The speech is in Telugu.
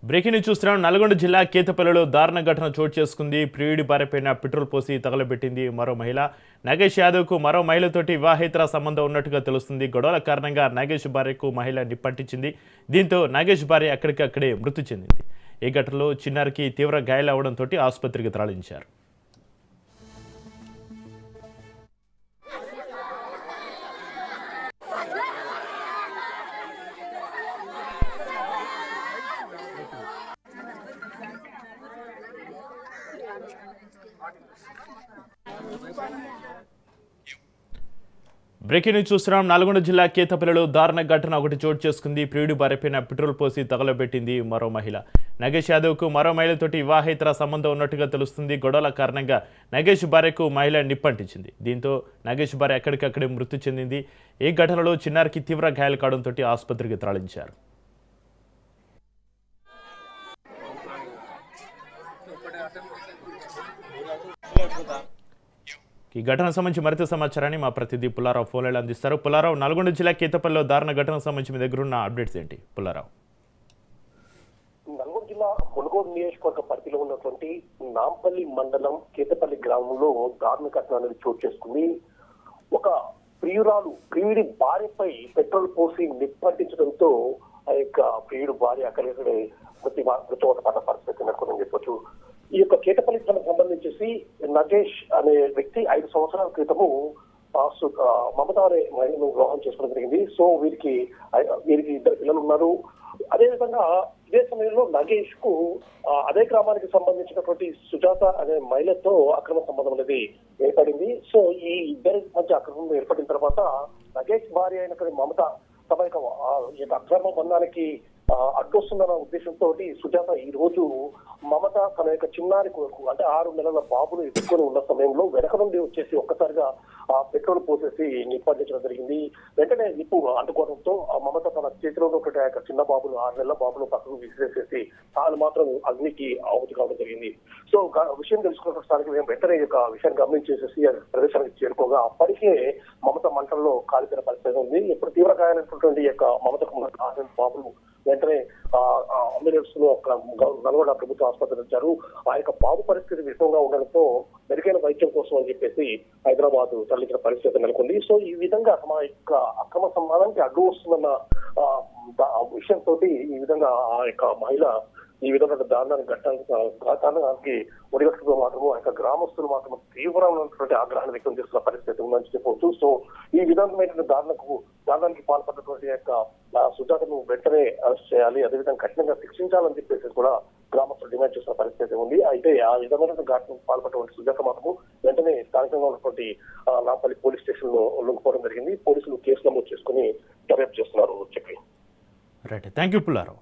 బ్రేకింగ్ న్యూస్ చూస్తున్నాం. నల్గొండ జిల్లా కేతపల్లిలో దారుణ ఘటన చోటు చేసుకుంది. ప్రియుడి భార్యపైన పెట్రోల్ పోసి తగలబెట్టింది మరో మహిళ. నాగేష్ యాదవ్కు మరో మహిళతోటి వివాహేతర సంబంధం ఉన్నట్టుగా తెలుస్తుంది. గొడవల కారణంగా నాగేష్ భార్యకు మహిళ నిప్పంటించింది. దీంతో నాగేష్ భార్య అక్కడికక్కడే మృతి చెందింది. ఈ ఘటనలో చిన్నారికి తీవ్ర గాయాలవడంతో ఆసుపత్రికి తరలించారు. బ్రేకింగ్ న్యూస్ చూస్తున్నాం. నల్గొండ జిల్లా కేతపల్లిలో దారుణ ఘటన ఒకటి చోటు చేసుకుంది. ప్రియుడి భార్యపైన పెట్రోల్ పోసి తగలబెట్టింది మరో మహిళ. నాగేష్ యాదవ్కు మరో మహిళతోటి వివాహేతర సంబంధం ఉన్నట్టుగా తెలుస్తుంది. గొడవల కారణంగా నాగేష్ భార్యకు మహిళ నిప్పంటించింది. దీంతో నాగేష్ భార్య అక్కడికక్కడే మృతి చెందింది. ఈ ఘటనలో చిన్నారికి తీవ్ర గాయాలు కావడంతో ఆసుపత్రికి తరలించారు. ఈ ఘటనకు సంబంధించి మరింత సమాచారాన్ని మా ప్రతినిధి పుల్లారావు ఫోన్లో అందిస్తారు. పుల్లారావు, నల్గొండ జిల్లా కేతపల్లిలో దారుణ ఘటనకు సంబంధించి మీ దగ్గర ఉన్న అప్డేట్స్ ఏంటి? పుల్లారావు, నల్గొండ జిల్లా మునుగోడు నియోజకవర్గ పరిధిలో ఉన్నటువంటి నాంపల్లి మండలం కేతపల్లి గ్రామంలో దారుణ ఘటన అనేది చోటు చేసుకుంది. ఒక ప్రియుడి భార్యపై పెట్రోల్ పోసి నిప్పంటించడంతో ఆ యొక్క ప్రియుడి భార్య అక్కడే మృతవత పడ్డ పరిస్థితి నెలకొందని చెప్పొచ్చు. ఈ యొక్క కేతపల్లి సంబంధించేసి నగేష్ అనే వ్యక్తి 5 సంవత్సరాల క్రితము మమత అనే మహిళను వివాహం చేసుకోవడం జరిగింది. సో వీరికి 2 పిల్లలు ఉన్నారు. అదేవిధంగా ఇదే సమయంలో నగేష్ కు అదే గ్రామానికి సంబంధించినటువంటి సుజాత అనే మహిళతో అక్రమ సంబంధం అనేది ఏర్పడింది. సో ఈ ఇద్దరి మధ్య అక్రమం ఏర్పడిన తర్వాత నగేష్ భార్య అయినటువంటి మమత తమ యొక్క అక్రమ బంధానికి అడ్డొస్తుందన్న ఉద్దేశంతో సుజాత ఈ రోజు మమత తన యొక్క చిన్నారి కొరకు అంటే 6 నెలల బాబును ఎత్తుకొని ఉన్న సమయంలో వెనక నుండి వచ్చేసి ఒక్కసారిగా పెట్రోల్ పోసేసి నిప్పంటించడం జరిగింది. వెంటనే నిప్పు అంటుకోవడంతో మమత తన చేతిలో ఉన్నటువంటి ఆ యొక్క చిన్న బాబును 6 నెలల బాబును పక్కకు విసిరేసేసి తాను మాత్రం అగ్నికి ఆహుతి కావడం జరిగింది. సో విషయం తెలుసుకున్నడానికి మేము వెంటనే యొక్క విషయాన్ని గమనించేసేసి ప్రదేశానికి చేరుకోగా అప్పటికే మమత మంటల్లో కాలిపోయిన పరిస్థితి ఉంది. ఇప్పుడు తీవ్ర గాయాలైనటువంటి యొక్క మమతకు 6 బాబులు వెంటనే అంబులెన్స్ లో నల్గొండ ప్రభుత్వ ఆసుపత్రి వచ్చారు. ఆ యొక్క బాబు పరిస్థితి విషమంగా ఉండడంతో మెరుగైన వైద్యం కోసం అని చెప్పేసి హైదరాబాద్ తరలించిన పరిస్థితి నెలకొంది. సో ఈ విధంగా తమ యొక్క అక్రమ సంబంధానికి అడ్డు వస్తుందన్న విషయంతో ఈ విధంగా ఆ యొక్క మహిళ ఈ విధంగా దారుణానికి ఒడిగట్టుగా మాత్రము ఆ యొక్క గ్రామస్తులు మాత్రం తీవ్రమైనటువంటి ఆగ్రహాన్ని వ్యక్తం చేస్తున్న పరిస్థితి ఉందని చెప్పవచ్చు. సో ఈ విధమైనటువంటి దారుణానికి పాల్పడినటువంటి యొక్క సుజాతను వెంటనే అరెస్ట్ చేయాలి, అదేవిధంగా కఠినంగా శిక్షించాలని చెప్పేసి కూడా గ్రామస్తులు డిమాండ్ చేస్తున్న పరిస్థితి ఉంది. అయితే ఆ విధమైనటువంటి ఘటనకు పాల్పడినటువంటి సుజాత మాత్రము వెంటనే స్థానికంగా ఉన్నటువంటి నాంపల్లి పోలీస్ స్టేషన్ లో లొంగిపోవడం జరిగింది. పోలీసులు కేసు నమోదు చేసుకుని దర్యాప్తు చేస్తున్నారు. చెప్పి రైట్. Thank you Pullarao.